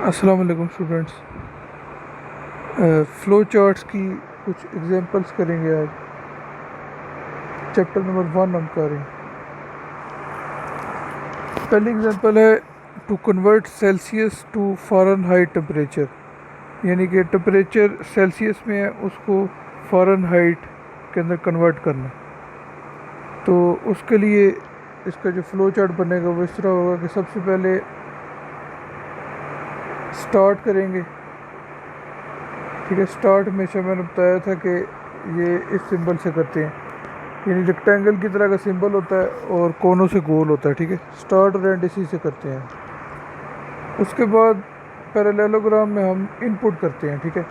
अस्सलाम वालेकुम students. Flow charts की कुछ एग्जांपल्स करेंगे आज। चैप्टर नंबर 1 हम कर रहे हैं। पहली एग्जांपल है to convert Celsius to Fahrenheit temperature, यानी कि टेम्परेचर सेल्सियस में है उसको फ़ारेनहाइट के अंदर कन्वर्ट करना है। तो उसके लिए इसका जो फ़्लो चार्ट बनेगा वो इस तरह होगा कि सबसे पहले स्टार्ट करेंगे। ठीक है, स्टार्ट हमेशा मैंने बताया था कि ये इस सिंबल से करते हैं, यानी रेक्टेंगल की तरह का सिंबल होता है और कोनों से गोल होता है। ठीक है, स्टार्ट और एंड इसी से करते हैं। उसके बाद पैरेललोग्राम में हम इनपुट करते हैं। ठीक है,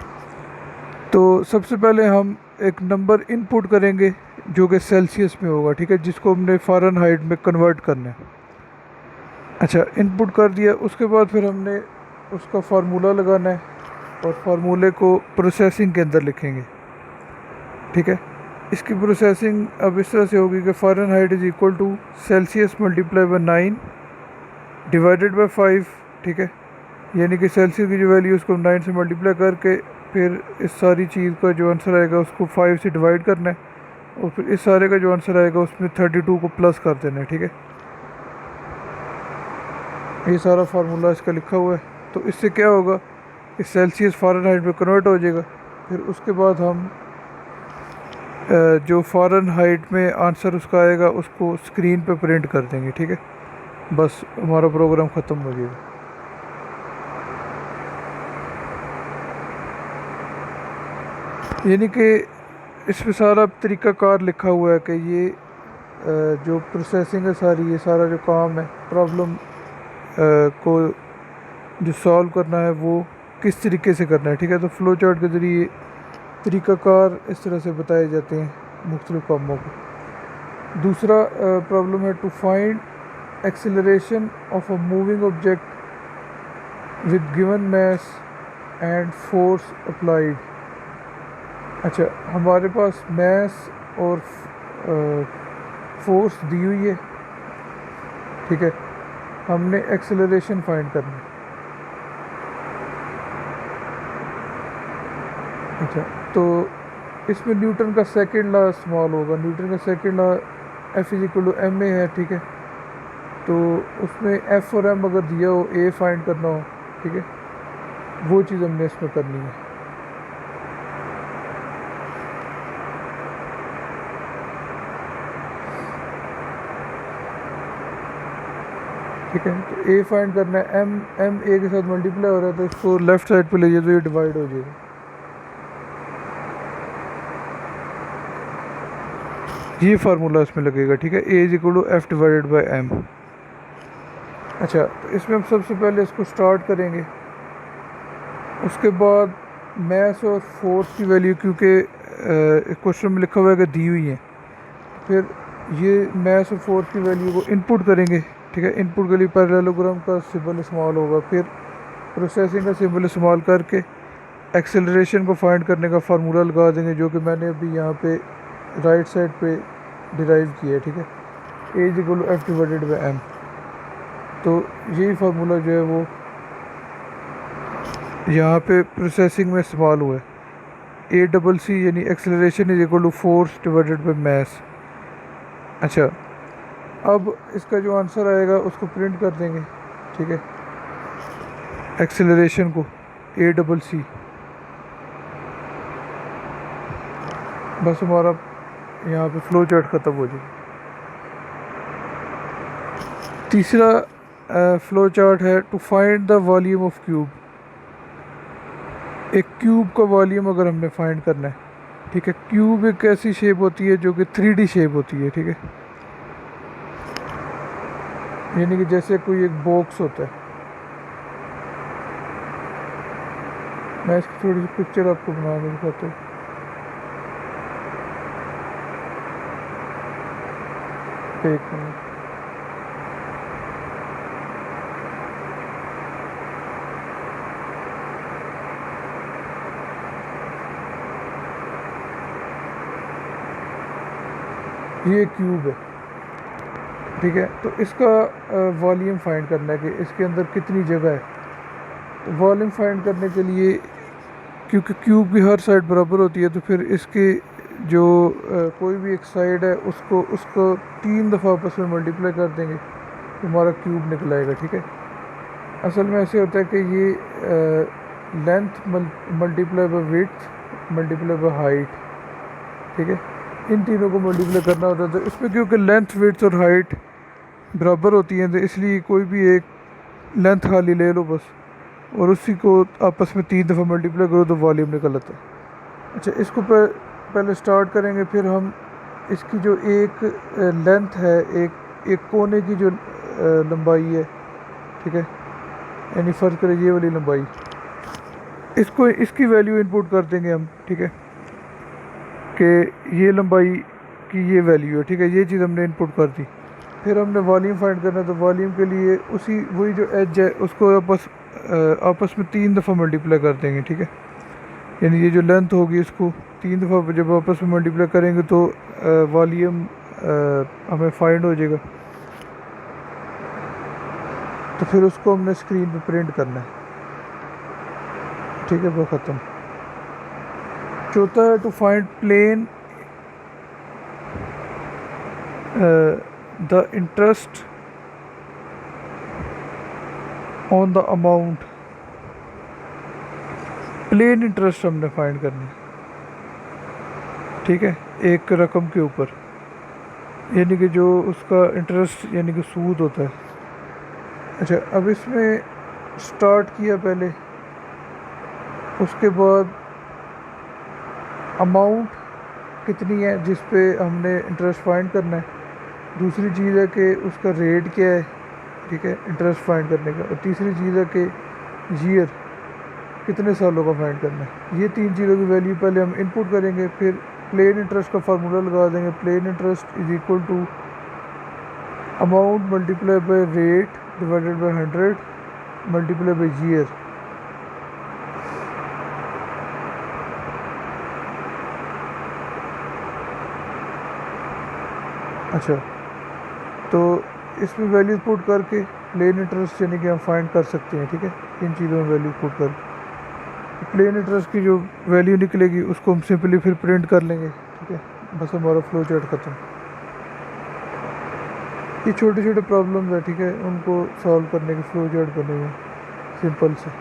तो सबसे पहले हम एक नंबर इनपुट करेंगे जो कि सेल्सियस में होगा। ठीक है, जिसको हमने फ़ारेनहाइट में कन्वर्ट करना है। अच्छा, इनपुट कर दिया, उसके बाद फिर हमने उसका फार्मूला लगाना है और फार्मूले को प्रोसेसिंग के अंदर लिखेंगे। ठीक है, इसकी प्रोसेसिंग अब इस तरह से होगी कि Fahrenheit is equal to Celsius multiply by 9 divided by 5। ठीक है, यानी कि सेल्सियस की जो वैल्यू उसको 9 से मल्टीप्लाई करके फिर इस सारी चीज़ का जो आंसर आएगा उसको 5 से डिवाइड करना है और फिर इस सारे का जो आंसर आएगा उसमें 32 को प्लस कर देना है। ठीक है, ये सारा फार्मूला इसका लिखा हुआ है। तो इससे क्या होगा कि सेल्सियस फ़ारेनहाइट में कन्वर्ट हो जाएगा। फिर उसके बाद हम जो फ़ारेनहाइट में आंसर उसका आएगा उसको स्क्रीन पे प्रिंट कर देंगे। ठीक है, बस हमारा प्रोग्राम ख़त्म हो जाएगा। यानी कि इसमें सारा तरीक़ाकार लिखा हुआ है कि ये जो प्रोसेसिंग है सारी, ये सारा जो काम है प्रॉब्लम को जो सॉल्व करना है वो किस तरीके से करना है। ठीक है, तो फ़्लो चार्ट के ज़रिए तरीक़ाकार इस तरह से बताए जाते हैं मुख्तलिफ़ कामों को। दूसरा प्रॉब्लम है to find acceleration of a moving object with given mass and force applied. अच्छा, हमारे पास मास और फोर्स दी हुई है। ठीक है, हमने एक्सेलरेशन फाइंड करना है। अच्छा, तो इसमें न्यूटन का सेकंड लॉ इस्तेमाल होगा। न्यूटन का second law F is equal to M A है। ठीक है, तो उसमें एफ़ और एम अगर दिया हो, ए फाइंड करना हो, ठीक है, वो चीज़ हमने इसमें करनी है। ठीक है, तो ए फाइंड करना है, एम एम ए के साथ मल्टीप्लाई हो रहा है तो इसको लेफ़्ट साइड पे ले जाए तो ये डिवाइड हो जाएगा। ये फार्मूला इसमें लगेगा। ठीक है, A is equal to F divided by M. अच्छा, तो इसमें हम सबसे पहले इसको स्टार्ट करेंगे। उसके बाद मास और फोर्स की वैल्यू, क्योंकि क्वेश्चन में लिखा हुआ है कि दी हुई है, फिर ये मास और फोर्स की वैल्यू को इनपुट करेंगे। ठीक है, इनपुट के लिए पैरेललोग्राम का सिंबल इस्तेमाल होगा। फिर प्रोसेसिंग का सिंबल इस्तेमाल करके एक्सेलरेशन को फाइंड करने का फार्मूला लगा देंगे, जो कि मैंने अभी यहाँ पे राइट साइड पे डिराइव किया है। ठीक है, A is equal to F divided by M. तो यही फार्मूला जो है वो यहाँ पे प्रोसेसिंग में इस्तेमाल हुआ है। ए डबल सी यानी acceleration is equal to force divided by mass. अच्छा, अब इसका जो आंसर आएगा उसको प्रिंट कर देंगे। ठीक है, एक्सेलरेशन को ए डबल सी, बस हमारा यहाँ पे फ्लो चार्ट ख़त्म हो जाएगा। तीसरा फ्लो चार्ट है to find the volume of cube. एक क्यूब का वॉल्यूम अगर हमने फाइंड करना है। ठीक है, क्यूब एक ऐसी शेप होती है जो कि 3D शेप होती है। ठीक है, यानी कि जैसे कोई एक बॉक्स होता है। मैं इसकी थोड़ी सी पिक्चर आपको बना के दिखाता हूँ। एक मिनट, ये क्यूब है। ठीक है, तो इसका वॉल्यूम फाइंड करना है कि इसके अंदर कितनी जगह है। तो वॉल्यूम फाइंड करने के लिए, क्योंकि क्यूब की हर साइड बराबर होती है, तो फिर इसके जो कोई भी एक साइड है उसको उसको 3 दफ़ा आपस में मल्टीप्लाई कर देंगे तो हमारा क्यूब निकल आएगा। ठीक है, असल में ऐसे होता है कि ये length multiply by width multiply by height, ठीक है, इन तीनों को मल्टीप्लाई करना होता है। तो इसमें क्योंकि लेंथ विड्थ और हाइट बराबर होती हैं, तो इसलिए कोई भी एक लेंथ खाली ले लो बस, और उसी को आपस में 3 दफ़ा मल्टीप्लाई करो तो वॉल्यूम निकल आता है। अच्छा, इसको पहले स्टार्ट करेंगे, फिर हम इसकी जो एक लेंथ है, एक कोने की जो लंबाई है, ठीक है, यानी फ़र्ज़ करें ये वाली लंबाई, इसको इसकी वैल्यू इनपुट कर देंगे हम। ठीक है, कि ये लंबाई की ये वैल्यू है। ठीक है, ये चीज़ हमने इनपुट कर दी। फिर हमने वॉल्यूम फाइंड करना है, तो वॉल्यूम के लिए वही जो एज है उसको आपस में 3 दफ़ा मल्टीप्लाई कर देंगे। ठीक है, यानी ये जो लेंथ होगी इसको 3 दफ़ा जब आपस में मल्टीप्लाई करेंगे तो वॉल्यूम हमें फाइंड हो जाएगा। तो फिर उसको हमने स्क्रीन पे प्रिंट करना है। ठीक है, वो ख़त्म। चौथा है to find plain the interest on the amount. Plain interest हमने फाइंड करनी है। ठीक है, एक रकम के ऊपर, यानी कि जो उसका इंटरेस्ट यानी कि सूद होता है। अच्छा, अब इसमें स्टार्ट किया पहले, उसके बाद अमाउंट कितनी है जिस पे हमने इंटरेस्ट फाइंड करना है, दूसरी चीज़ है कि उसका रेट क्या है, ठीक है, इंटरेस्ट फाइंड करने का, और तीसरी चीज़ है कि ईयर कितने सालों का फाइंड करना है। ये 3 चीज़ों की वैल्यू पहले हम इनपुट करेंगे, फिर प्लेन इंटरेस्ट का फार्मूला लगा देंगे। Plain interest is equal to amount multiply by rate divided by 100 multiply by year. अच्छा, तो इसमें वैल्यू पुट करके प्लेन इंटरेस्ट यानी कि हम फाइंड कर सकते हैं। ठीक है, इन चीज़ों में वैल्यू पुट कर, प्लेन इंटरेस्ट की जो वैल्यू निकलेगी उसको हम सिंपली फिर प्रिंट कर लेंगे। ठीक है, बस हमारा फ्लो चार्ट ख़त्म। ये छोटे छोटे प्रॉब्लम है, ठीक है, उनको सॉल्व करने के फ्लो चार्ट बने हुए सिंपल से।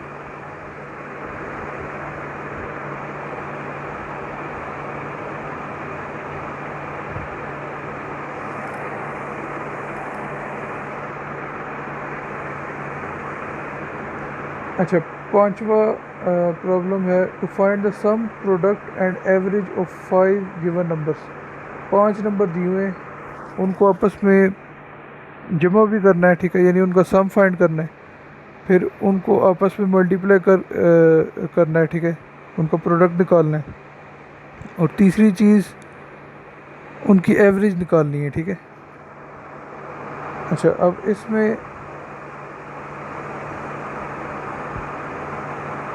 अच्छा, पांचवा प्रॉब्लम है to find the sum product and average of 5 given numbers. 5 number दिए हुए हैं, उनको आपस में जमा भी करना है। ठीक है, यानी उनका सम फाइंड करना है, फिर उनको आपस में मल्टीप्लाई करना है। ठीक है, उनका प्रोडक्ट निकालना है, और तीसरी चीज़ उनकी एवरेज निकालनी है। ठीक है, अच्छा, अब इसमें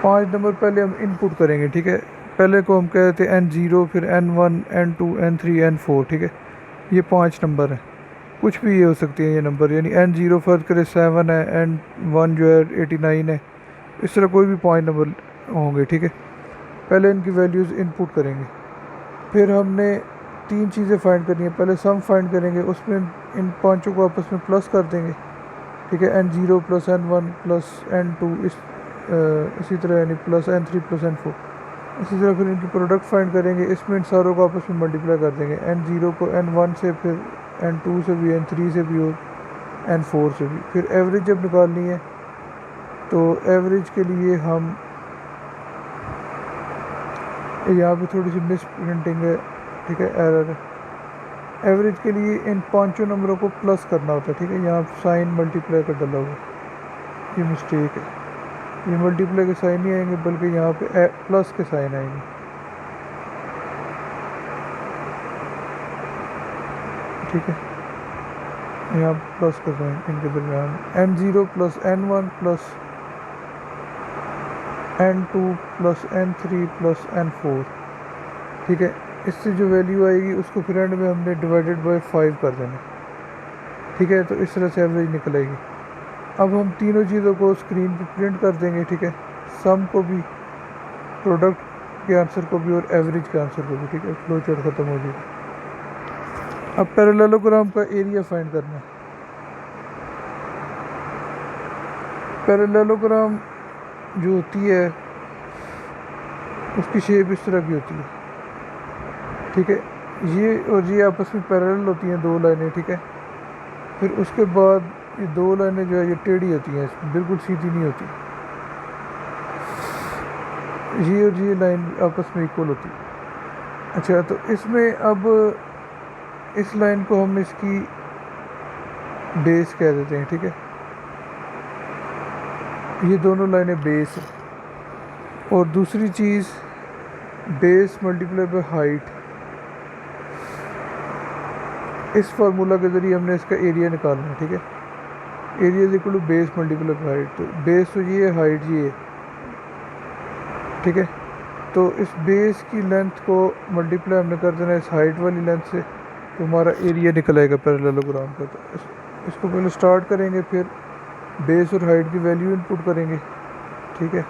5 नंबर पहले हम इनपुट करेंगे। ठीक है, पहले को हम कहते हैं N0, फिर N1, N2, N3, N4। ठीक है, ये 5 नंबर हैं, कुछ भी ये हो सकती है ये नंबर, यानी N0 फर्ज करे 7 है, N1 जो है 89 है, इस तरह कोई भी 5 नंबर होंगे। ठीक है, पहले इनकी वैल्यूज़ इनपुट करेंगे, फिर हमने 3 चीज़ें फाइंड करनी है। पहले सम फाइंड करेंगे, उसमें इन पाँचों को आपस में प्लस कर देंगे। ठीक है, N0 plus N1 plus N2 इसी तरह, यानी प्लस N3 प्लस N4। इसी तरह फिर इनकी प्रोडक्ट फाइंड करेंगे, इसमें इन सारों को आपस में मल्टीप्लाई कर देंगे। N0 को N1 से, फिर N2 से भी, N3 से भी और N4 से भी। फिर एवरेज जब निकालनी है तो एवरेज के लिए हम, यहाँ पे थोड़ी सी मिस प्रिंटिंग है, ठीक है, एरर है। एवरेज के लिए इन पांचों नंबरों को प्लस करना होता है। ठीक है, यहाँ साइन मल्टीप्लाई का डला हुआ, ये मिस्टेक है, ये मल्टीप्लाई के साइन नहीं आएंगे बल्कि यहाँ पे प्लस के साइन आएंगे। ठीक है, यहाँ प्लस कर रहे हैं इनके दरमियान, N0 plus N1 plus N2 plus N3 plus N4। ठीक है, इससे जो वैल्यू आएगी उसको फिर एंड में हमने डिवाइडेड बाय 5 कर देना। ठीक है, तो इस तरह से एवरेज निकलेगी। अब हम तीनों चीज़ों को स्क्रीन पे प्रिंट कर देंगे, ठीक है, सम को भी, प्रोडक्ट के आंसर को भी और एवरेज के आंसर को भी, ठीक है। फ्लो चार्ट ख़त्म हो जाएगा। अब पैरेललोग्राम का एरिया फाइंड करना है। पैरेललोग्राम जो होती है उसकी शेप इस तरह की होती है, ठीक है। ये और ये आपस में पैरेलल होती हैं, दो लाइनें, ठीक है। फिर उसके बाद ये दो लाइनें जो है ये टेढ़ी होती हैं, बिल्कुल सीधी नहीं होती। ये और ये लाइन आपस में इक्वल होती है। अच्छा, तो इसमें अब इस लाइन को हम इसकी बेस कह देते हैं, ठीक है। ये दोनों लाइनें बेस है। और दूसरी चीज़ बेस मल्टीप्लाई बाय हाइट, इस फार्मूला के ज़रिए हमने इसका एरिया निकालना है, ठीक है। Area is equal to base multiply by height. तो बेस तो ये है, हाइट ये है, ठीक है। तो इस बेस की लेंथ को मल्टीप्लाई हमने कर देना इस हाइट वाली लेंथ से, तो हमारा एरिया निकल आएगा पैरेललोग्राम का। तो इसको पहले स्टार्ट करेंगे, फिर बेस और हाइट की वैल्यू इनपुट करेंगे, ठीक है।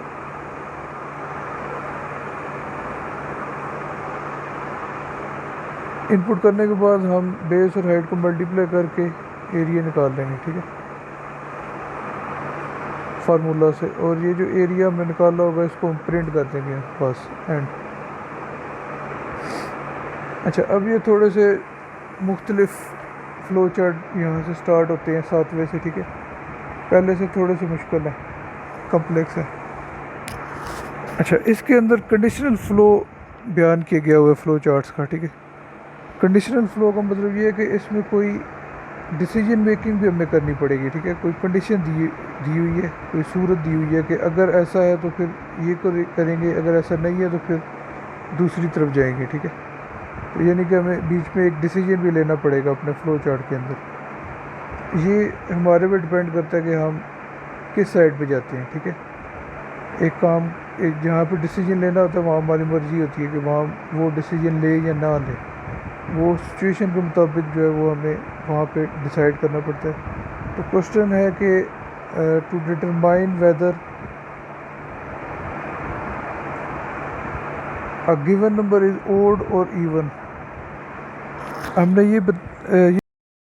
इनपुट करने के बाद हम बेस और हाइट को मल्टीप्लाई करके एरिया निकाल लेंगे, ठीक है, फार्मूला से। और ये जो एरिया हमने निकाला होगा इसको हम प्रिंट कर देंगे बस, एंड। अच्छा, अब ये थोड़े से मुख्तलिफ फ़्लो चार्ट यहाँ से स्टार्ट होते हैं 7वें से, ठीक है। पहले से थोड़े से मुश्किल है, कम्प्लेक्स है। अच्छा, इसके अंदर कंडीशनल फ़्लो बयान किया गया हुआ है फ़्लो चार्ट्स का, ठीक है। कंडीशनल फ़्लो का मतलब ये है कि इसमें कोई डिसीजन मेकिंग भी हमें करनी पड़ेगी, ठीक है। कोई कंडीशन दी हुई है, कोई सूरत दी हुई है कि अगर ऐसा है तो फिर ये करेंगे, अगर ऐसा नहीं है तो फिर दूसरी तरफ जाएंगे, ठीक है। तो यानी कि हमें बीच में एक डिसीजन भी लेना पड़ेगा अपने फ़्लो चार्ट के अंदर। ये हमारे पे डिपेंड करता है कि हम किस साइड पे जाते हैं, ठीक है। एक जहाँ पे डिसीजन लेना होता है वहाँ हमारी मर्ज़ी होती है कि वहाँ वो डिसीजन ले या ना ले, वो सिचुएशन के मुताबिक जो है वो हमें वहाँ पे डिसाइड करना पड़ता है। तो क्वेश्चन है कि to determine whether a given number is odd और इवन, हमने ये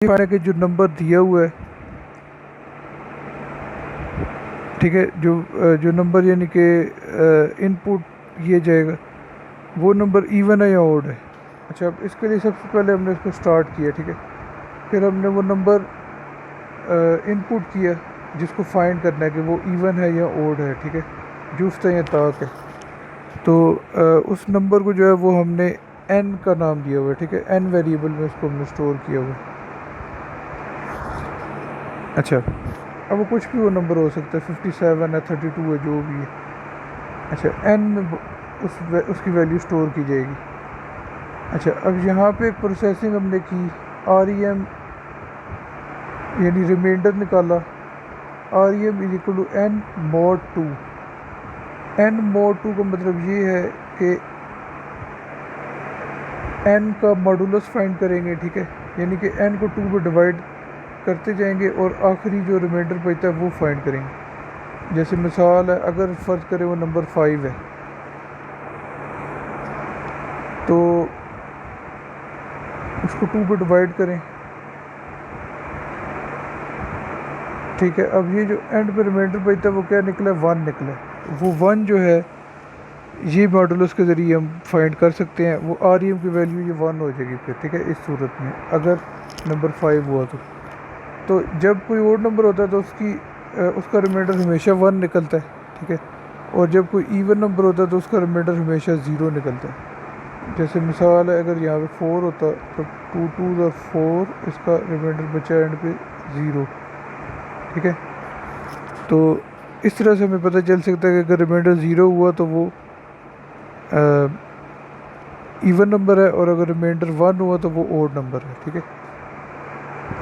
पाया कि जो नंबर दिया हुआ है, ठीक है, जो नंबर यानी कि इनपुट किया जाएगा वो नंबर इवन है या ओड है। अच्छा, अब इसके लिए सबसे पहले हमने इसको स्टार्ट किया, ठीक है। फिर हमने वो नंबर इनपुट किया जिसको फाइंड करना है कि वो इवन है या ओड है, ठीक है, जुफ्त है या ताक है। तो उस नंबर को जो है वो हमने n का नाम दिया हुआ है, ठीक है। n वेरिएबल में उसको हमने स्टोर किया हुआ है। अच्छा, अब वो कुछ भी वो नंबर हो सकता है, 57 है, 32 है, जो भी है। अच्छा, n में उसकी वैल्यू स्टोर की जाएगी। अच्छा, अब यहाँ पे एक प्रोसेसिंग हमने की, REM यानी रिमाइंडर निकाला। REM is equal to n mod 2। n mod 2 का मतलब ये है कि n का मॉडुलस फाइंड करेंगे, ठीक है, यानी कि n को 2 पे डिवाइड करते जाएंगे और आखिरी जो रिमाइंडर बचता है वो फाइंड करेंगे। जैसे मिसाल है, अगर फ़र्ज़ करें वो नंबर 5 है तो उसको 2 पे डिवाइड करें, ठीक है। अब ये जो एंड पे रिमाइंडर बचता है वो क्या निकला, 1 निकला। वो 1 जो है ये मॉडुलस के ज़रिए हम फाइंड कर सकते हैं। वो REM की वैल्यू ये 1 हो जाएगी फिर, ठीक है। इस सूरत में अगर नंबर 5 हुआ तो जब कोई और नंबर होता है तो उसका रिमाइंडर हमेशा 1 निकलता है, ठीक है। और जब कोई इवन नंबर होता है तो उसका रिमाइंडर हमेशा 0 निकलता है। जैसे मिसाल है, अगर यहाँ पे 4 होता तो 2 2 और 4, इसका रिमाइंडर बचा एंड पे 0, ठीक है। तो इस तरह से हमें पता चल सकता है कि अगर रिमाइंडर 0 हुआ तो वो इवन नंबर है, और अगर रिमाइंडर 1 हुआ तो वो ओड नंबर है, ठीक है।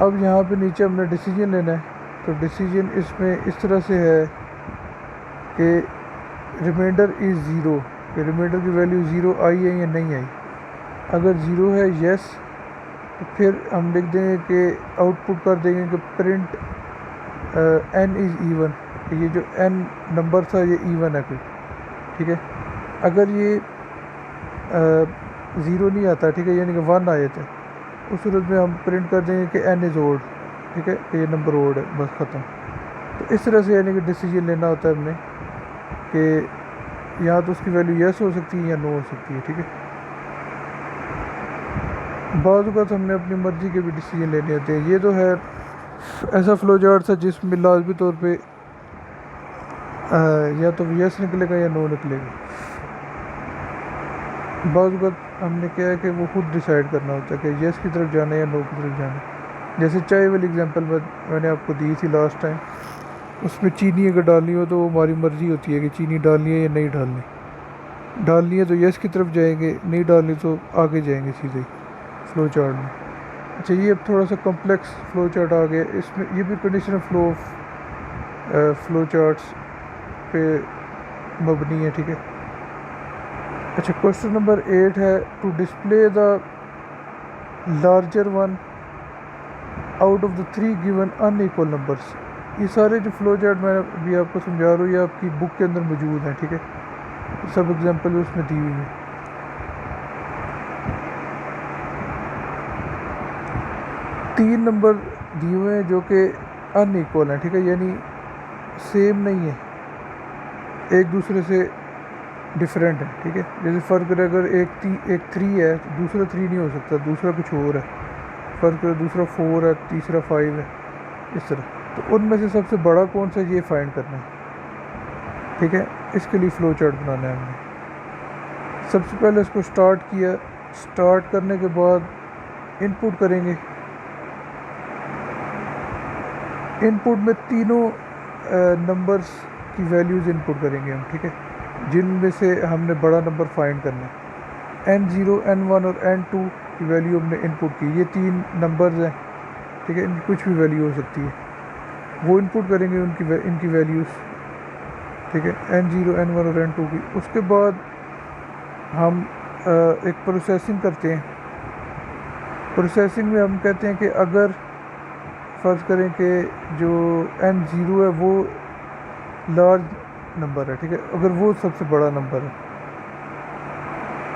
अब यहाँ पे नीचे हमने डिसीजन लेना है। तो डिसीजन इसमें इस तरह से है कि रिमाइंडर इज़ 0, कि रिमाइंडर की वैल्यू 0 आई है या नहीं आई। अगर 0 है यस, तो फिर हम लिख देंगे कि आउटपुट कर देंगे कि प्रिंट एन इज़ ईवन, ये जो एन नंबर था ये ईवन है कोई, ठीक है। अगर ये ज़ीरो नहीं आता, ठीक है, यानी कि वन आए थे, उस सूरत में हम प्रिंट कर देंगे कि एन इज़ ओड, ठीक है, ये नंबर ओड है, बस ख़त्म। तो इस तरह से यानी कि डिसीजन लेना होता है हमने कि या तो उसकी वैल्यू यस हो सकती है या नो हो सकती है, ठीक है। बाज़ औक़ात हमने अपनी मर्ज़ी के भी डिसीजन लेने होते हैं। ये तो है ऐसा फ्लो चार्ट था जिसमें लाजमी तौर पे या तो यस निकलेगा या नो निकलेगा। बाज़ औक़ात हमने क्या है कि वो खुद डिसाइड करना होता है कि यस की तरफ जाना है या नो की तरफ जाना है। जैसे चाय वाली एग्जांपल मैंने आपको दी थी लास्ट टाइम, उसमें चीनी अगर डालनी हो तो वो हमारी मर्ज़ी होती है कि चीनी डालनी है या नहीं डालनी। डालनी है तो यस की तरफ जाएंगे, नहीं डालनी तो आगे जाएंगे सीधे फ्लो चार्ट में। अच्छा, ये अब थोड़ा सा कॉम्प्लेक्स फ्लो चार्ट आ गया, इसमें ये भी कंडीशनल फ्लो चार्ट्स पे मबनी है, ठीक है। अच्छा, क्वेश्चन नंबर 8 है to display the larger one out of the 3 given unequal numbers. ये सारे जो फ्लो चार्ट मैं अभी आपको समझा रहा हूँ ये आपकी बुक के अंदर मौजूद हैं, ठीक है, सब एग्जांपल उसमें दी हुई है। तीन नंबर दिए हुए हैं जो कि अनइक्वल हैं, ठीक है, यानी सेम नहीं है, एक दूसरे से डिफरेंट है, ठीक है। जैसे फ़र्क है, अगर एक 3 है तो दूसरा 3 नहीं हो सकता, दूसरा कुछ और है। फ़र्क है, दूसरा 4 है, तीसरा 5 है, इस तरह। तो उनमें से सबसे बड़ा कौन सा ये फाइंड करना है, ठीक है। इसके लिए फ़्लो चार्ट बनाना है हमने। सबसे पहले इसको स्टार्ट किया, स्टार्ट करने के बाद इनपुट करेंगे। इनपुट में तीनों नंबर्स की वैल्यूज़ इनपुट करेंगे हम, ठीक है, जिनमें से हमने बड़ा नंबर फाइंड करना है। n0, n1 और n2 की वैल्यू हमने इनपुट की। ये 3 नंबर्स हैं, ठीक है, इनकी कुछ भी वैल्यू हो सकती है, वो इनपुट करेंगे इनकी वैल्यूज़, ठीक है, n0, n1 और n2 की। उसके बाद हम एक प्रोसेसिंग करते हैं। प्रोसेसिंग में हम कहते हैं कि अगर फ़र्ज़ करें कि जो n0 है वो लार्ज नंबर है, ठीक है, अगर वो सबसे बड़ा नंबर है,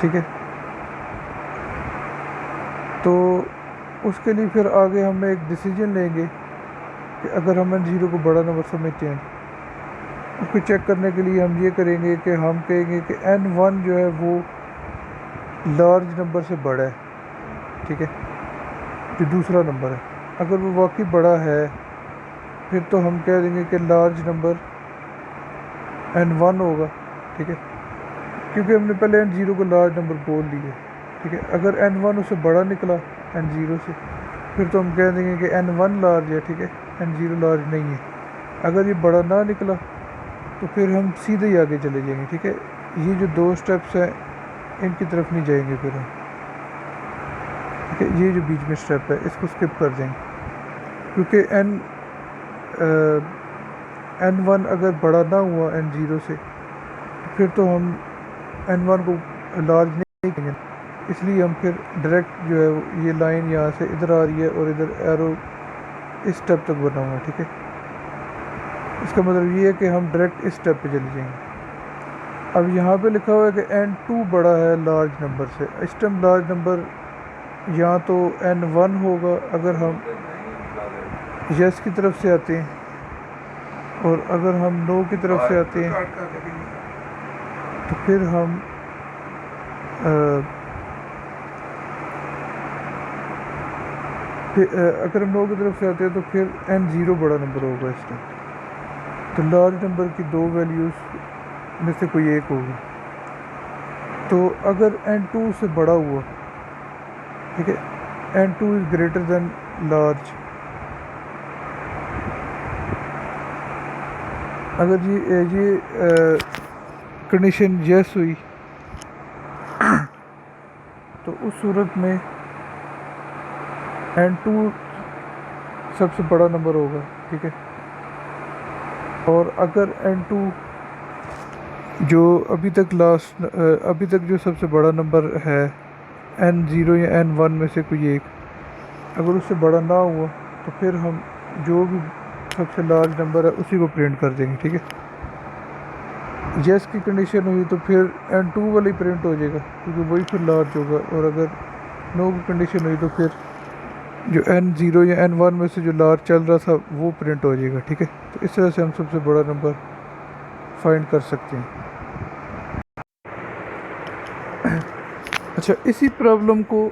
ठीक है, तो उसके लिए फिर आगे हम एक डिसीजन लेंगे कि अगर हम n0 को बड़ा नंबर समझते हैं, उसको चेक करने के लिए हम ये करेंगे कि हम कहेंगे कि n1 जो है वो लार्ज नंबर से बड़ा है, ठीक है, जो दूसरा नंबर है। अगर वो वाकई बड़ा है फिर तो हम कह देंगे कि लार्ज नंबर n1 होगा, ठीक है, क्योंकि हमने पहले n0 को लार्ज नंबर बोल लिया, ठीक है। अगर n1 उससे बड़ा निकला n0 से, फिर तो हम कह देंगे कि n1 लार्ज है, ठीक है, n0 लार्ज नहीं है। अगर ये बड़ा ना निकला तो फिर हम सीधे ही आगे चले जाएंगे, ठीक है। ये जो 2 स्टेप्स हैं इनकी तरफ नहीं जाएंगे फिर हम, ठीक है। ये जो बीच में स्टेप है इसको स्किप कर देंगे, क्योंकि n1 अगर बड़ा ना हुआ n0 से तो फिर तो हम n1 को लार्ज नहीं करेंगे, इसलिए हम फिर डायरेक्ट जो है ये लाइन यहाँ से इधर आ रही है और इधर एरो इस स्टेप तक बना हुआ है, ठीक है। इसका मतलब ये है कि हम डायरेक्ट इस स्टेप पे चले जाएंगे। अब यहाँ पे लिखा हुआ है कि n2 बड़ा है लार्ज नंबर से। इस टाइम लार्ज नंबर या तो n1 होगा अगर हम यस की तरफ से आते हैं, और अगर हम नो की तरफ से आते हैं तो फिर हम अगर हम नो की तरफ से आते हैं तो फिर n0 बड़ा नंबर होगा इस टाइम। तो लार्ज नंबर की 2 वैल्यूज़ में से कोई एक होगी। तो अगर n2 से बड़ा हुआ, ठीक है, n2 is greater than large, अगर ये कंडीशन यस हुई तो उस सूरत में n2 सबसे बड़ा नंबर होगा, ठीक है। और अगर n2 जो अभी तक जो सबसे बड़ा नंबर है n0 या n1 में से कोई एक, अगर उससे बड़ा ना हुआ तो फिर हम जो भी सबसे लार्ज नंबर है उसी को प्रिंट कर देंगे, ठीक है। येस की कंडीशन हुई तो फिर N2 वाली प्रिंट हो जाएगा क्योंकि वही फिर लार्ज होगा, और अगर नो की कंडीशन हुई तो फिर जो N0 या N1 में से जो लार्ज चल रहा था वो प्रिंट हो जाएगा, ठीक है। तो इस तरह से हम सबसे बड़ा नंबर फाइंड कर सकते हैं। अच्छा, इसी प्रॉब्लम को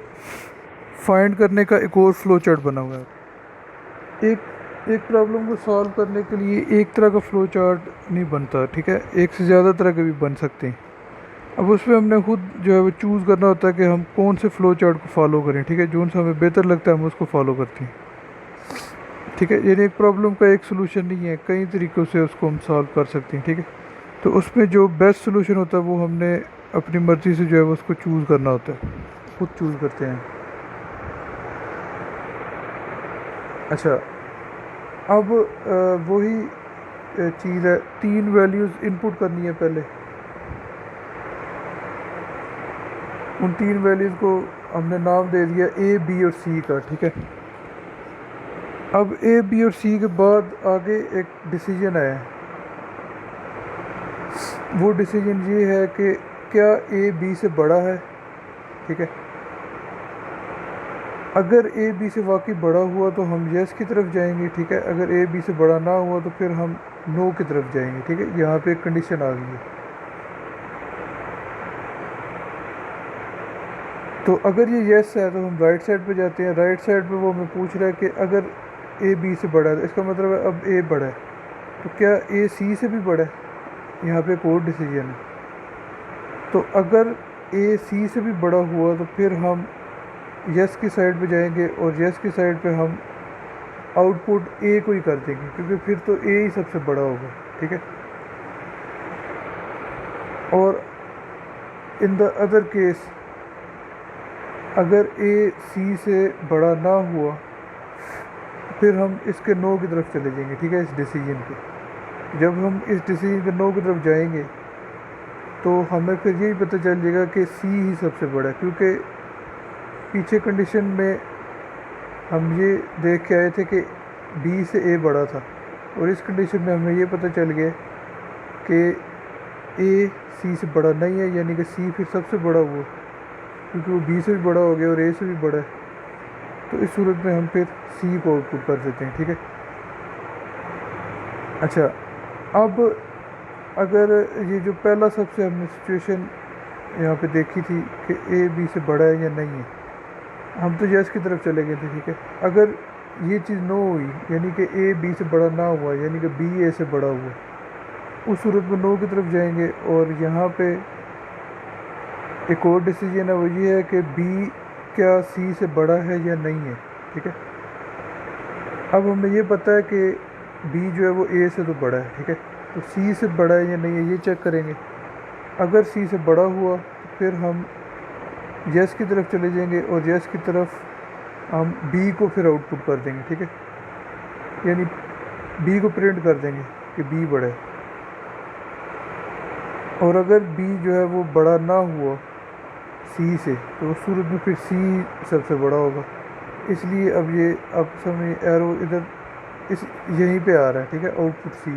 फाइंड करने का एक और फ्लो चार्ट बना हुआ है। एक प्रॉब्लम को सॉल्व करने के लिए एक तरह का फ्लो चार्ट नहीं बनता, ठीक है, एक से ज़्यादा तरह के भी बन सकते हैं। अब उसमें हमने खुद जो है वो चूज़ करना होता है कि हम कौन से फ़्लो चार्ट को फॉलो करें, ठीक है, जो सा हमें बेहतर लगता है हम उसको फॉलो करते हैं, ठीक है। यानी एक प्रॉब्लम का एक सोल्यूशन नहीं है, कई तरीक़ों से उसको हम सॉल्व कर सकते हैं, ठीक है। तो उसमें जो बेस्ट सोल्यूशन होता है वो हमने अपनी मर्ज़ी से जो है वो उसको चूज़ करना होता है, खुद चूज़ करते हैं। अच्छा, अब वही चीज़ है, 3 वैल्यूज़ इनपुट करनी है पहले। उन 3 वैल्यूज़ को हमने नाम दे दिया A, B और C का, ठीक है। अब A, B और C के बाद आगे एक डिसीजन आया। वो डिसीजन ये है कि क्या A B से बड़ा है, ठीक है। अगर A B से वाकई बड़ा हुआ तो हम येस की तरफ जाएंगे, ठीक है। अगर A B से बड़ा ना हुआ तो फिर हम नो की तरफ जाएंगे, ठीक है। यहाँ पे एक कंडीशन आ गई है। तो अगर ये येस है तो हम राइट साइड पे जाते हैं। राइट साइड पे वो हमें पूछ रहा है कि अगर A B से बड़ा है तो इसका मतलब है अब A बड़ा है, तो क्या A C से भी बड़ा है? यहाँ पे एक और डिसीजन है। तो अगर A C से भी बड़ा हुआ तो फिर हम यस की साइड पे जाएंगे और यस की साइड पे हम आउटपुट A को ही कर देंगे क्योंकि फिर तो A ही सबसे बड़ा होगा, ठीक है। और इन द अदर केस अगर A C से बड़ा ना हुआ फिर हम इसके नो की तरफ चले जाएंगे, ठीक है, इस डिसीजन के। जब हम इस डिसीजन के नो की तरफ जाएंगे तो हमें फिर यही पता चल जाएगा कि C ही सबसे बड़ा है, क्योंकि पीछे कंडीशन में हम ये देख के आए थे कि B से A बड़ा था, और इस कंडीशन में हमें ये पता चल गया कि A C से बड़ा नहीं है, यानी कि C फिर सबसे बड़ा हुआ क्योंकि वो B से भी बड़ा हो गया और A से भी बड़ा है। तो इस सूरत में हम फिर C को आउटपुट कर देते हैं, ठीक है। अच्छा, अब अगर ये जो पहला सबसे हमने सिचुएशन यहाँ पे देखी थी कि A B से बड़ा है या नहीं है, हम तो यस की तरफ चले गए थे, ठीक है। अगर ये चीज़ नो हुई यानी कि A B से बड़ा ना हुआ यानी कि B A से बड़ा हुआ, उस सूरत में नो की तरफ जाएंगे। और यहाँ पे एक और डिसीजन है, वो ये है कि B क्या C से बड़ा है या नहीं है, ठीक है। अब हमें ये पता है कि B जो है वो A से तो बड़ा है, ठीक है। तो C से बड़ा है या नहीं है ये चेक करेंगे। अगर C से बड़ा हुआ तो फिर हम यस की तरफ चले जाएंगे और यस की तरफ हम B को फिर आउटपुट कर देंगे, ठीक है, यानी B को प्रिंट कर देंगे कि B बड़ा है। और अगर B जो है वो बड़ा ना हुआ C से तो उस सूरत में फिर C सबसे बड़ा होगा। इसलिए अब समय एरो इधर इस यहीं पे आ रहा है, ठीक है, आउटपुट C।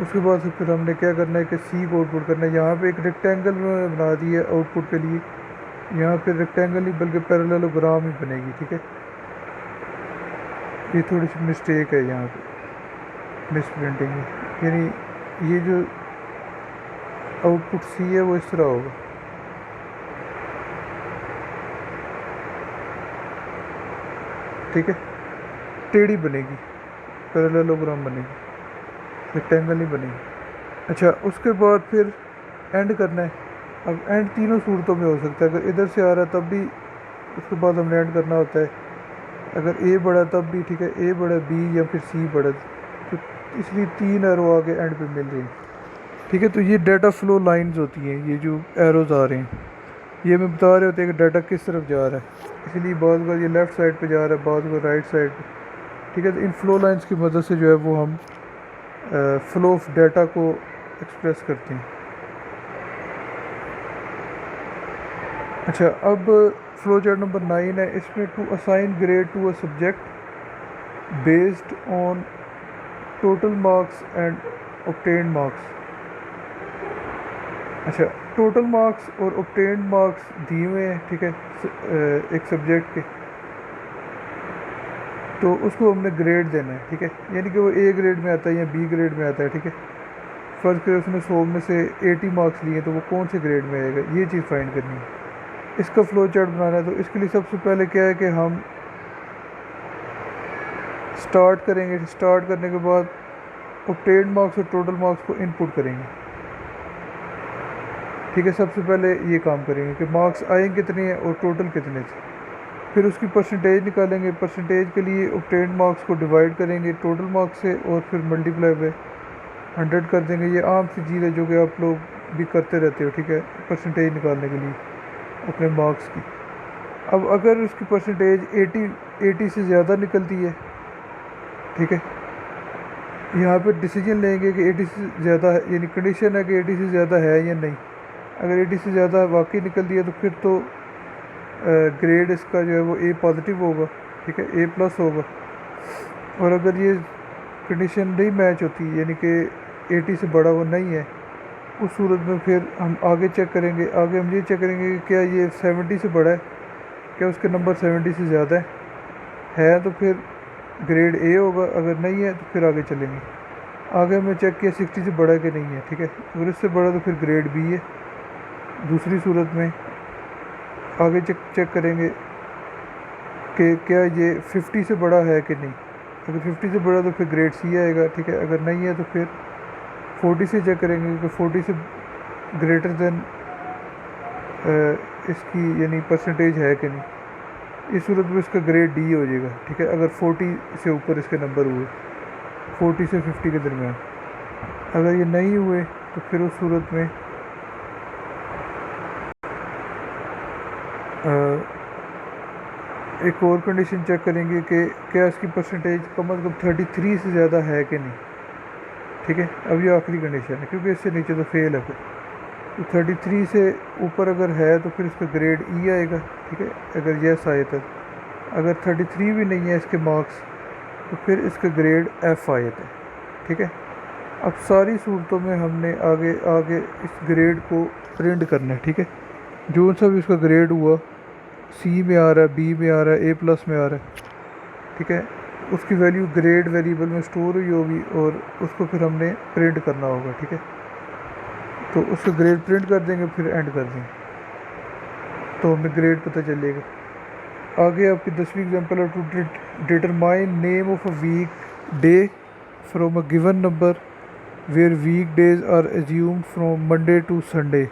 उसके बाद से फिर हमने क्या करना है कि C को आउटपुट करना है। यहाँ पे एक रेक्टेंगल बना दी है आउटपुट के लिए, यहाँ पे रेक्टेंगल नहीं बल्कि पैरेललोग्राम ही बनेगी, ठीक है। ये थोड़ी सी मिस्टेक है, यहाँ पे मिस प्रिंटिंग है, यानी ये जो आउटपुट C है वो इस तरह होगा, ठीक है, टेढ़ी बनेगी, पैरेललोग्राम बनेगी, रेक्टेंगल नहीं बनेगी। अच्छा, उसके बाद फिर एंड करना है। अब एंड तीनों सूरतों में हो सकता है, अगर इधर से आ रहा है तब भी उसके बाद हमने एंड करना होता है, अगर A बड़ा तब भी, ठीक है, A बड़ा B या फिर C बड़ा, तो इसलिए 3 एरो आगे एंड पे मिल रही हैं, ठीक है। तो ये डाटा फ्लो लाइंस होती हैं, ये जो एरोज़ आ रहे हैं ये हमें बता रहे होते हैं कि डाटा किस तरफ जा रहा है। इसलिए बहुत बार ये लेफ़्ट साइड पे जा रहा है, बहुत बार राइट साइड पे, ठीक है। तो इन फ्लो लाइंस की मदद से जो है वो हम फ्लो ऑफ डाटा को एक्सप्रेस करते हैं। अच्छा, अब फ्लो चार्ट नंबर 9 है। इसमें to assign grade to a subject based on total marks and obtained marks. अच्छा, टोटल मार्क्स और ऑब्टेन्ड मार्क्स दिए हुए हैं, ठीक है, एक सब्जेक्ट के, तो उसको हमने ग्रेड देना है, ठीक है, यानी कि वो ए ग्रेड में आता है या बी ग्रेड में आता है, ठीक है। फ़र्ज़ करें उसने 100 में से 80 मार्क्स लिए, तो वो कौन से ग्रेड में आएगा, ये चीज़ फाइंड करनी है। इसका फ्लो चार्ट बनाना है, तो इसके लिए सबसे पहले क्या है कि हम स्टार्ट करेंगे। स्टार्ट करने के बाद ऑब्टेन्ड मार्क्स और टोटल मार्क्स को इनपुट करेंगे, ठीक है। सबसे पहले ये काम करेंगे कि मार्क्स आए कितने हैं और टोटल कितने थे। फिर उसकी परसेंटेज निकालेंगे। परसेंटेज के लिए ऑब्टेन्ड मार्क्स को डिवाइड करेंगे टोटल मार्क्स से और फिर मल्टीप्लाई बाय 100 कर देंगे। ये आम सी चीज़ है जो कि आप लोग भी करते रहते हो, ठीक है, परसेंटेज निकालने के लिए अपने मार्क्स की। अब अगर उसकी परसेंटेज 80 से ज़्यादा निकलती है, ठीक है, यहाँ पे डिसीजन लेंगे कि 80 से ज़्यादा है, यानी कंडीशन है कि 80 से ज़्यादा है या नहीं। अगर 80 से ज़्यादा वाकई निकलती है तो फिर तो ग्रेड इसका जो है वो ए पॉजिटिव होगा, ठीक है, ए प्लस होगा। और अगर ये कंडीशन नहीं मैच होती, यानी कि 80 से बड़ा वो नहीं है, उस सूरत में फिर हम आगे चेक करेंगे। आगे हम ये चेक करेंगे कि क्या ये 70 से बड़ा है, क्या उसके नंबर 70 से ज़्यादा है तो फिर ग्रेड ए होगा, अगर नहीं है तो फिर आगे चलेंगे। आगे हमने चेक किया 60 से बड़ा है कि नहीं है, ठीक है, अगर इससे बड़ा तो फिर ग्रेड बी है। दूसरी सूरत में आगे चेक करेंगे कि क्या ये 50 से बड़ा है कि नहीं। अगर 50 से बड़ा तो फिर ग्रेड सी आएगा, ठीक है, अगर नहीं है तो फिर 40 से चेक करेंगे कि 40 से ग्रेटर देन इसकी यानी परसेंटेज है कि नहीं। इस सूरत में इसका ग्रेड डी हो जाएगा, ठीक है, अगर 40 से ऊपर इसके नंबर हुए, 40 से 50 के दरमियान। अगर ये नहीं हुए तो फिर उस सूरत में एक और कंडीशन चेक करेंगे कि क्या इसकी परसेंटेज कम अज़ कम 33 से ज़्यादा है कि नहीं, ठीक है। अब ये आखिरी कंडीशन है क्योंकि इससे नीचे तो फेल है फिर। तो 33 से ऊपर अगर है तो फिर इसका ग्रेड ई आएगा, ठीक है, अगर यस आए तो। अगर 33 भी नहीं है इसके मार्क्स तो फिर इसका ग्रेड एफ़ आए थे, ठीक है। अब सारी सूरतों में हमने आगे आगे इस ग्रेड को प्रिंट करना है, ठीक है। जो सा भी उसका ग्रेड हुआ, सी में आ रहा है, बी में आ रहा है, ए प्लस में आ रहा है, ठीक है, उसकी वैल्यू ग्रेड वेरिएबल में स्टोर हुई होगी और उसको फिर हमने प्रिंट करना होगा, ठीक है। तो उसका ग्रेड प्रिंट कर देंगे, फिर एंड कर देंगे तो हमें ग्रेड पता चलेगा। आगे आपकी 10वीं एग्जांपल है to determine name of a week day from a given number where week days are assumed from Monday to Sunday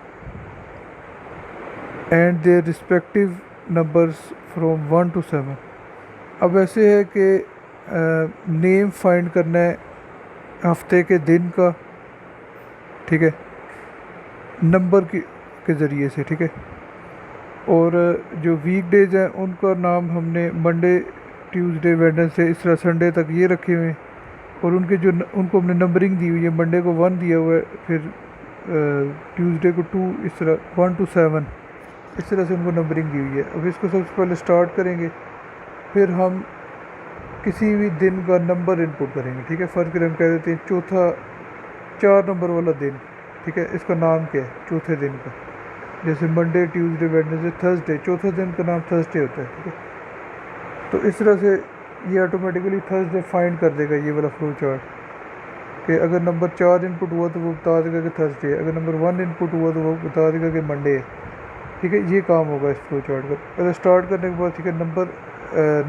and their respective numbers from 1 to 7। अब ऐसे है कि नेम फाइंड करना है हफ्ते के दिन का, ठीक है, नंबर के ज़रिए से, ठीक है। और जो वीक डेज हैं उनका नाम हमने मंडे, ट्यूसडे, वेडनेसडे, इस तरह संडे तक ये रखे हुए हैं। और उनके जो उनको हमने नंबरिंग दी हुई है, मंडे को 1 दिया हुआ है, फिर ट्यूसडे को 2, इस तरह 1 to 7 इस तरह से उनको नंबरिंग दी हुई है। अब इसको सबसे पहले स्टार्ट करेंगे, फिर हम किसी भी दिन का नंबर इनपुट करेंगे, ठीक है। फ़र्ज़ करें हम कह देते हैं चौथा 4 नंबर वाला दिन, ठीक है, इसका नाम क्या है चौथे दिन का, जैसे मंडे, ट्यूसडे, वेडनेसडे, थर्सडे, चौथा दिन का नाम थर्सडे होता है, ठीक है। तो इस तरह से ये ऑटोमेटिकली थर्सडे फाइंड कर देगा ये वाला फ्लो चार्ट कि अगर नंबर 4 इनपुट हुआ तो वो बता देगा कि थर्सडे है, अगर नंबर 1 इनपुट हुआ तो वो बता देगा कि मंडे है, ठीक है। ये काम होगा इस फ्लो चार्ट का। पहले स्टार्ट करने के बाद, ठीक है,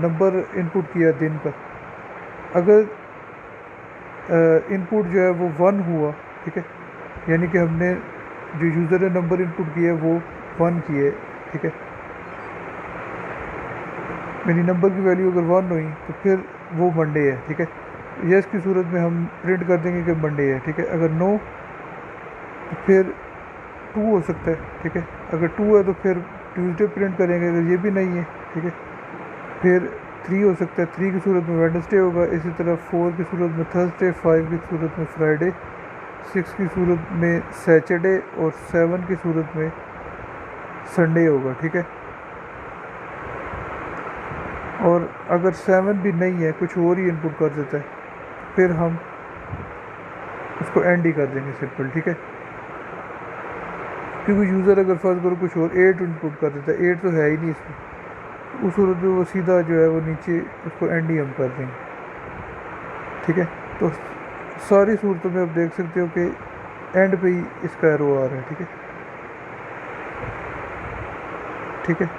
नंबर इनपुट किया दिन का, अगर इनपुट जो है वो 1 हुआ, ठीक है, यानी कि हमने जो यूज़र ने नंबर इनपुट किया वो 1 किए, ठीक है, यानी नंबर की वैल्यू अगर 1 हुई तो फिर वो मंडे है, ठीक है। यस की सूरत में हम प्रिंट कर देंगे कि मंडे है, ठीक है। अगर नो तो फिर 2 हो सकता है, ठीक है, अगर 2 है तो फिर ट्यूसडे प्रिंट करेंगे, अगर ये भी नहीं है, ठीक है, फिर 3 हो सकता है, 3 की सूरत में वेडनेसडे होगा, इसी तरह 4 की सूरत में थर्सडे, 5 की सूरत में फ्राइडे, 6 की सूरत में सैटरडे और 7 की सूरत में संडे होगा, ठीक है। और अगर 7 भी नहीं है, कुछ और ही इनपुट कर देता है, फिर हम उसको एंड ही कर देंगे सिंपल, ठीक है। क्योंकि यूज़र अगर फर्ज करो कुछ और 8 इनपुट कर देता है, 8 तो है ही नहीं इसमें, उस सूरत में वो सीधा जो है वो नीचे उसको एंड ही हम कर देंगे, ठीक है। तो सारी सूरतों में आप देख सकते हो कि एंड पे ही इसका एरो आ रहा है, ठीक है, ठीक है।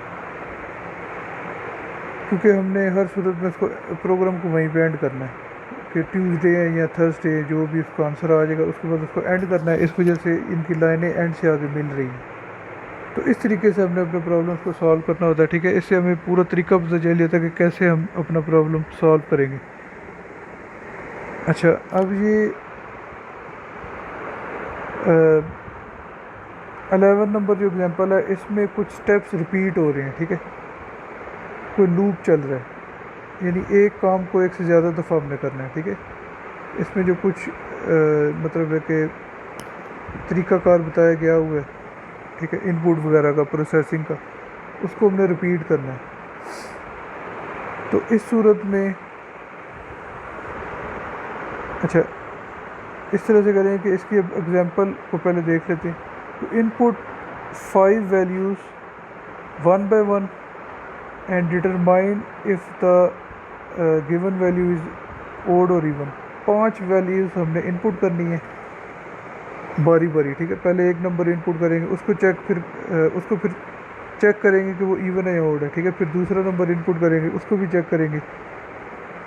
क्योंकि हमने हर सूरत में इसको प्रोग्राम को वहीं पे एंड करना है कि ट्यूसडे है या थर्सडे है, जो भी उसका आंसर आ जाएगा उसके बाद उसको एंड करना है। इस वजह से इनकी लाइनें एंड से आगे मिल रही हैं। तो इस तरीके से हमने अपने प्रॉब्लम्स को सॉल्व करना होता है, ठीक है। इससे हमें पूरा तरीका पता चल जाता है कि कैसे हम अपना प्रॉब्लम सॉल्व करेंगे। अच्छा, अब ये 11 नंबर जो एग्जांपल है, इसमें कुछ स्टेप्स रिपीट हो रहे हैं, ठीक है, कोई लूप चल रहा है, यानी एक काम को एक से ज़्यादा दफ़ा हमने करना है, ठीक है। इसमें जो कुछ मतलब है कि तरीक़ाकार बताया गया हुआ है, ठीक है, इनपुट वगैरह का, प्रोसेसिंग का, उसको हमने रिपीट करना है। तो इस सूरत में अच्छा इस तरह से करें कि इसकी एग्जांपल को पहले देख लेते हैं। तो input 5 values 1 by 1 and determine if the given value is odd और इवन। 5 वैल्यूज़ हमने इनपुट करनी है बारी बारी, ठीक है। पहले एक नंबर इनपुट करेंगे, उसको फिर चेक करेंगे कि वो इवन है या ओड है, ठीक है। फिर दूसरा नंबर इनपुट करेंगे, उसको भी चेक करेंगे,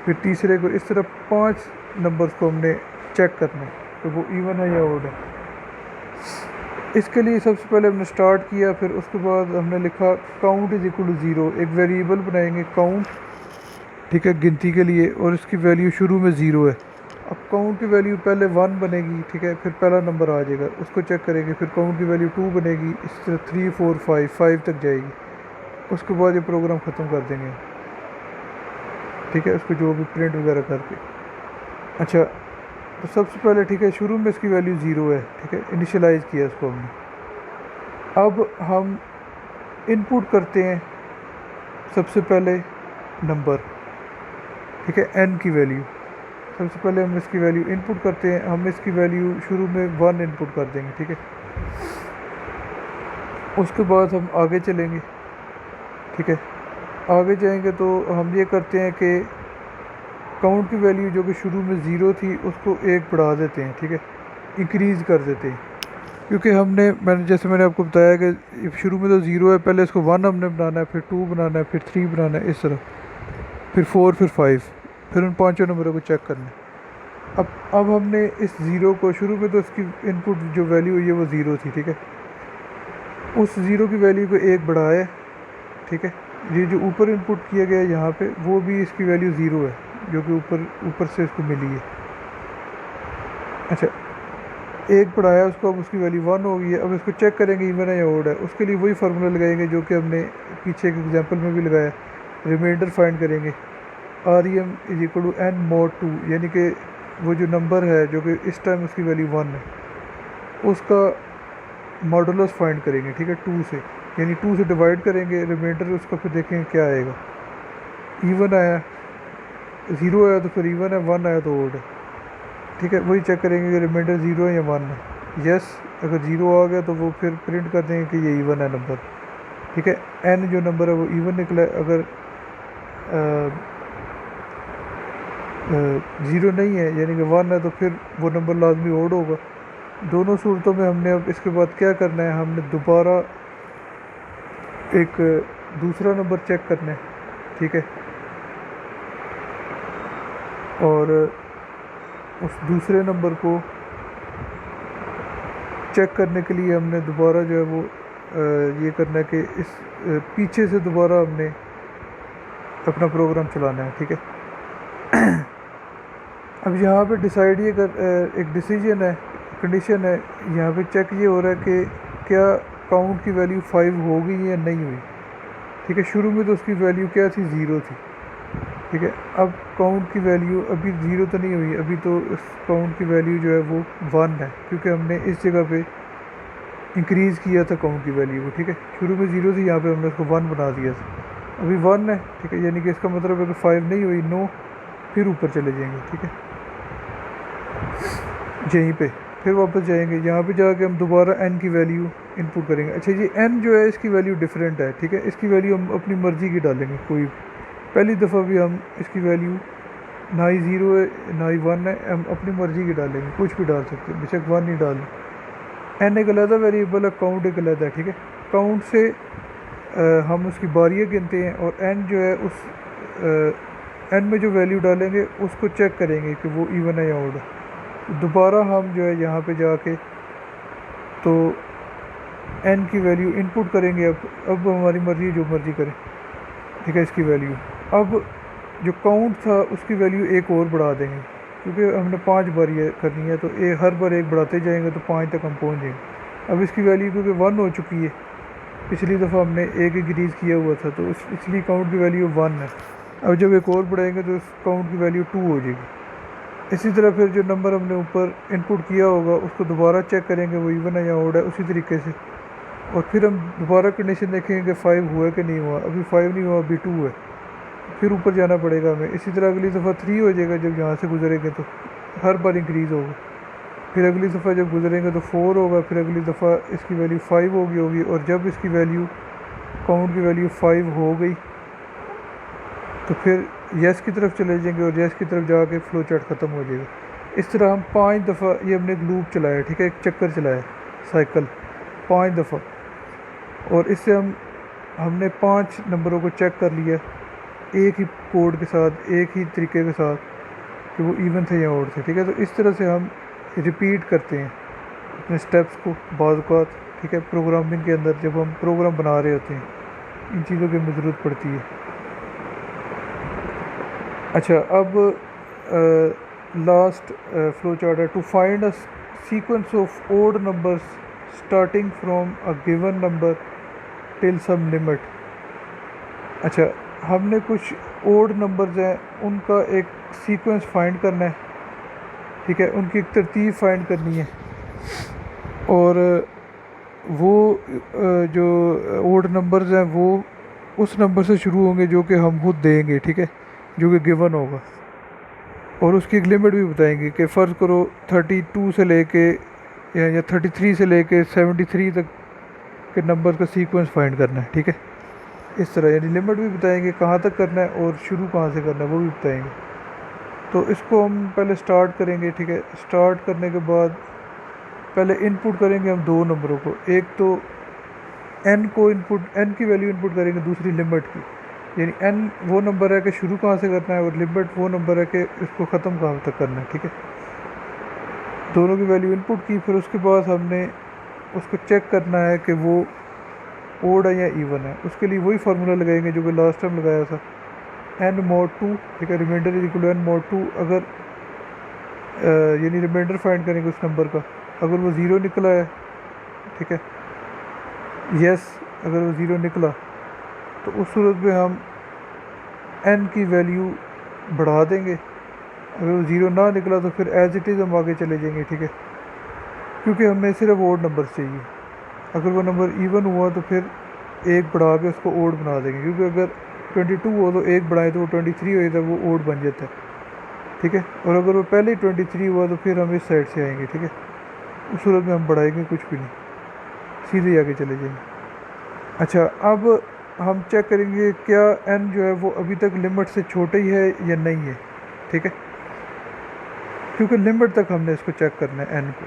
फिर तीसरे को। इस तरह 5 नंबर्स को हमने चेक करना है कि वो इवन है या ओड है। इसके लिए सबसे पहले हमने स्टार्ट किया, फिर उसके बाद हमने लिखा काउंट इज़ इक्वल टू 0। एक वेरिएबल बनाएंगे काउंट, ठीक है, गिनती के लिए, और इसकी वैल्यू शुरू में 0 है। अब काउंट की वैल्यू पहले 1 बनेगी, ठीक है, फिर पहला नंबर आ जाएगा, उसको चेक करेंगे। फिर काउंट की वैल्यू 2 बनेगी, इस तरह 3 4 5 तक जाएगी। उसके बाद ये प्रोग्राम ख़त्म कर देंगे, ठीक है, उसको जो भी प्रिंट वगैरह करके। अच्छा, तो सबसे पहले, ठीक है, शुरू में इसकी वैल्यू 0 है, ठीक है, इनिशियलाइज़ किया इसको हमने। अब हम इनपुट करते हैं सबसे पहले नंबर, ठीक है, n की वैल्यू। सबसे पहले हम इसकी वैल्यू इनपुट करते हैं। हम इसकी वैल्यू शुरू में 1 इनपुट कर देंगे, ठीक है। उसके बाद हम आगे चलेंगे, ठीक है। आगे जाएंगे तो हम ये करते हैं कि काउंट की वैल्यू जो कि शुरू में 0 थी उसको 1 बढ़ा देते हैं, ठीक है, इंक्रीज़ कर देते हैं। क्योंकि जैसे मैंने आपको बताया कि शुरू में तो 0 है, पहले इसको 1 हमने बनाना है, फिर 2 बनाना है, फिर 3 बनाना है, इस तरह, फिर 4, फिर 5, फिर उन 5 नंबरों को चेक करना है। अब हमने इस 0 को, शुरू में तो इसकी इनपुट जो वैल्यू हुई है वो 0 थी, ठीक है, उस 0 की वैल्यू को 1 बढ़ाया, ठीक है। ये जो ऊपर इनपुट किया गया है यहाँ पे, वो भी इसकी वैल्यू 0 है, जो कि ऊपर से इसको मिली है। अच्छा, 1 बढ़ाया उसको, अब उसकी वैल्यू 1 हो गई है। अब इसको चेक करेंगे इवन है या ओड है। उसके लिए वही फार्मूला लगाएंगे जो कि हमने पीछे एक एग्जांपल में भी लगाया। रिमाइंडर फाइंड करेंगे, REM is equal to n mod 2, यानी कि वो जो नंबर है जो कि इस टाइम उसकी वैल्यू 1 है, उसका मॉडुलस फाइंड करेंगे, ठीक है, 2 से, यानी 2 से डिवाइड करेंगे रिमाइंडर उसका, फिर देखेंगे क्या आएगा। इवन आया, 0 आया तो फिर इवन है, 1 आया तो ओड है, ठीक है। वही चेक करेंगे कि रिमाइंडर 0 है या 1 है। यस, अगर 0 आ गया तो वो फिर प्रिंट कर देंगे कि ये इवन है नंबर, ठीक है। n जो नंबर है वो इवन निकला। अगर 0 नहीं है यानी कि 1 है तो फिर वो नंबर लाजमी ओड होगा। दोनों सूरतों में हमने अब इसके बाद क्या करना है, हमने दोबारा एक दूसरा नंबर चेक करना है, ठीक है, और उस दूसरे नंबर को चेक करने के लिए हमने दोबारा जो है वो ये करना है कि इस पीछे से दोबारा हमने अपना प्रोग्राम चलाना है, ठीक है। अब यहाँ पे डिसाइड ये एक डिसीजन है, कंडीशन है, यहाँ पे चेक ये हो रहा है कि क्या काउंट की वैल्यू 5 हो गई या नहीं हुई, ठीक है। शुरू में तो उसकी वैल्यू क्या थी, 0 थी, ठीक है। अब काउंट की वैल्यू अभी 0 तो नहीं हुई, अभी तो इस काउंट की वैल्यू जो है वो 1 है, क्योंकि हमने इस जगह पे इंक्रीज़ किया था काउंट की वैल्यू को, ठीक है। शुरू में 0 थी, यहाँ पे हमने उसको 1 बना दिया था, अभी 1 है, ठीक है। यानी कि इसका मतलब है कि 5 नहीं हुई, नो, फिर ऊपर चले जाएंगे, ठीक है। यहीं पे फिर वापस जाएंगे, यहाँ पे जाके हम दोबारा n की वैल्यू इनपुट करेंगे। अच्छा जी, n जो है इसकी वैल्यू डिफरेंट है, ठीक है, इसकी वैल्यू हम अपनी मर्ज़ी की डालेंगे कोई। पहली दफ़ा भी हम इसकी वैल्यू ना ही ज़ीरो है ना ही वन है, हम अपनी मर्ज़ी की डालेंगे, कुछ भी डाल सकते हैं, बेशक वन ही डालें। n एक अलग वेरिएबल है, काउंट एक अलग है, ठीक है। काउंट से हम उसकी बारियाँ गिनते हैं और n जो है उस n में जो वैल्यू डालेंगे उसको चेक करेंगे कि वो इवन है या ऑड है। दोबारा हम जो है यहाँ पे जाके तो n की वैल्यू इनपुट करेंगे। अब हमारी मर्ज़ी जो मर्ज़ी करें, ठीक है, इसकी वैल्यू। अब जो काउंट था उसकी वैल्यू एक और बढ़ा देंगे, क्योंकि हमने 5 बार ये करनी है, तो हर बार एक बढ़ाते जाएंगे तो 5 तक हम पहुँच जाएंगे। अब इसकी वैल्यू क्योंकि 1 हो चुकी है, पिछली दफ़ा हमने एक इंक्रीज़ किया हुआ था, तो इसलिए काउंट की वैल्यू 1 है। अब जब एक और बढ़ाएंगे तो उस काउंट की वैल्यू 2 हो जाएगी। इसी तरह फिर जो नंबर हमने ऊपर इनपुट किया होगा उसको दोबारा चेक करेंगे वो इवन है या ऑड है, उसी तरीके से। और फिर हम दोबारा कंडीशन देखेंगे कि 5 हुआ कि नहीं हुआ। अभी 5 नहीं हुआ, अभी 2 है, फिर ऊपर जाना पड़ेगा हमें। इसी तरह अगली दफ़ा 3 हो जाएगा, जब यहाँ से गुजरेंगे तो हर बार इंक्रीज़ होगा। फिर अगली दफ़ा जब गुजरेंगे तो 4 होगा, फिर अगली दफ़ा इसकी वैल्यू 5 होगी। और जब इसकी वैल्यू काउंट की वैल्यू 5 हो गई तो फिर यस की तरफ चले जाएंगे और यस की तरफ जाके फ्लो चार्ट ख़त्म हो जाएगा। इस तरह हम 5 दफ़ा ये हमने एक लूप चलाया, ठीक है, एक चक्कर चलाया, साइकिल 5 दफ़ा। और इससे हमने 5 नंबरों को चेक कर लिया एक ही कोड के साथ, एक ही तरीके के साथ, कि वो इवन थे या ऑड थे, ठीक है। तो इस तरह से हम रिपीट करते हैं अपने स्टेप्स को बाज़ औक़ात, ठीक है। प्रोग्रामिंग के अंदर जब हम प्रोग्राम बना रहे होते हैं इन चीज़ों की हमें ज़रूरत पड़ती है। अच्छा, अब लास्ट फ्लो चार्ट है, to find a sequence of odd numbers starting from a given number till some limit. अच्छा, हमने कुछ ओड नंबर्स हैं उनका एक सीक्वेंस फाइंड करना है, ठीक है, उनकी एक तरतीब फाइंड करनी है। और वो जो ओड नंबर्स हैं वो उस नंबर से शुरू होंगे जो कि हम खुद देंगे, ठीक है, जो कि गिवन होगा। और उसकी एक लिमिट भी बताएंगे कि फ़र्ज़ करो 32 से लेके या 33 से लेके 73 तक के नंबर का सीक्वेंस फाइंड करना है, ठीक है। इस तरह यानी लिमिट भी बताएंगे कहाँ तक करना है और शुरू कहाँ से करना है वो भी बताएंगे। तो इसको हम पहले स्टार्ट करेंगे, ठीक है। स्टार्ट करने के बाद पहले इनपुट करेंगे हम दो नंबरों को, एक तो n को इनपुट, n की वैल्यू इनपुट करेंगे, दूसरी लिमिट की। यानी n वो नंबर है कि शुरू कहाँ से करना है और लिमिट वो नंबर है कि इसको ख़त्म कहाँ तक करना है, ठीक है। दोनों की वैल्यू इनपुट की, फिर उसके बाद हमने उसको चेक करना है कि वो ओड है या इवन है। उसके लिए वही फार्मूला लगाएंगे जो कि लास्ट टाइम लगाया था, n mod 2, ठीक है, reminder is equal to n mod 2। अगर यानी रिमाइंडर फाइंड करेंगे उस नंबर का, अगर वो ज़ीरो निकला है, ठीक है, यस, अगर वो ज़ीरो निकला तो उस सूरत में हम n की वैल्यू बढ़ा देंगे। अगर वो ज़ीरो ना निकला तो फिर एज इट इज़ हम आगे चले जाएंगे, ठीक है, क्योंकि हमें सिर्फ ओड नंबर चाहिए। अगर वो नंबर इवन हुआ तो फिर एक बढ़ा के उसको ओड बना देंगे, क्योंकि अगर 22 हो तो एक बढ़ाएं तो वो 23 हो जाता है, वो ओड बन जाता है, ठीक है। और अगर वो पहले ही 23 हुआ तो फिर हम इस साइड से आएंगे, ठीक है। उस सूरत में हम बढ़ाएंगे कुछ भी नहीं, सीधे आगे चले जाएंगे। अच्छा, अब हम चेक करेंगे क्या n जो है वो अभी तक लिमिट से छोटा ही है या नहीं है, ठीक है, क्योंकि लिमिट तक हमने इसको चेक करना है n को।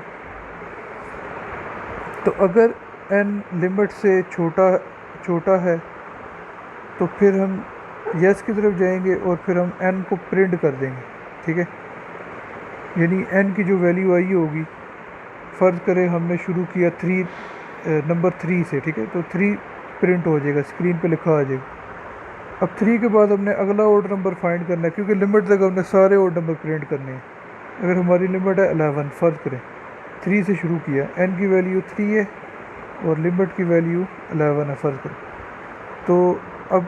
तो अगर n लिमिट से छोटा है तो फिर हम यस की तरफ जाएंगे और फिर हम n को प्रिंट कर देंगे, ठीक है। यानी n की जो वैल्यू आई होगी, फ़र्ज़ करें हमने शुरू किया नंबर 3 से, ठीक है, तो 3 प्रिंट हो जाएगा, स्क्रीन पे लिखा आ जाएगा। अब 3 के बाद हमने अगला ओड नंबर फाइंड करना है, क्योंकि लिमिट तक हमने सारे ओड नंबर प्रिंट करने हैं। अगर हमारी लिमिट है 11, फ़र्ज़ करें 3 से शुरू किया, n की वैल्यू 3 है और लिमिट की वैल्यू 11 है, फ़र्ज़ करें। तो अब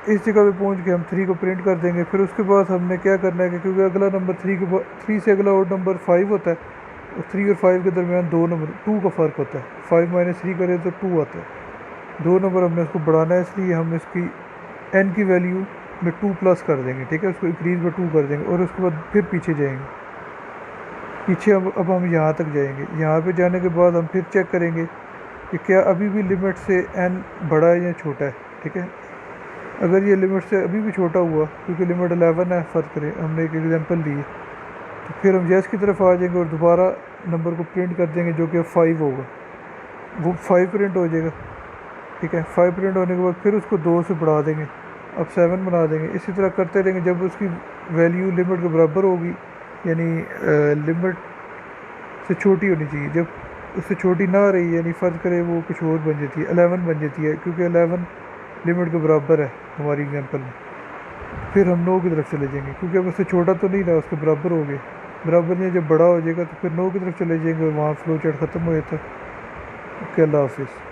इस जगह पे पहुंच के हम 3 को प्रिंट कर देंगे। फिर उसके बाद हमने क्या करना है कि क्योंकि अगला नंबर 3 से अगला ओड नंबर 5 होता है, और 3 और 5 के दरमियान 2 का फ़र्क होता है। 5 - 3 करें तो 2 आता है। 2 नंबर हमने उसको बढ़ाना है, इसलिए हम इसकी n की वैल्यू में 2 प्लस कर देंगे, ठीक है, उसको इंक्रीज़ में 2 कर देंगे और उसके बाद फिर पीछे जाएंगे। पीछे अब हम यहाँ तक जाएंगे। यहाँ पे जाने के बाद हम फिर चेक करेंगे कि क्या अभी भी लिमिट से n बड़ा है या छोटा है। ठीक है, अगर ये लिमिट से अभी भी छोटा हुआ, क्योंकि लिमिट 11 है, फ़र्क करें, हमने एक एग्जांपल ली है, तो फिर हम यस की तरफ आ जाएंगे और दोबारा नंबर को प्रिंट कर देंगे जो कि 5 होगा, वो 5 प्रिंट हो जाएगा। ठीक है, 5 प्रिंट होने के बाद फिर उसको 2 से बढ़ा देंगे, अब 7 बना देंगे। इसी तरह करते रहेंगे जब उसकी वैल्यू लिमिट के बराबर होगी, यानी लिमिट से छोटी होनी चाहिए। जब उससे छोटी ना रही, यानी फ़र्ज करें वो कुछ और बन जाती है, 11 बन जाती है, क्योंकि 11 लिमिट के बराबर है हमारी एग्जांपल में, फिर हम 9 की तरफ चले जाएंगे, क्योंकि अब उससे छोटा तो नहीं रहा, उसके बराबर हो गए। बराबर नहीं, जब बड़ा हो जाएगा तो फिर 9 की तरफ चले जाएंगे और वहाँ फ्लो चार्ट ख़त्म हो जाता है। ओके, अल्लाह हाफिज़।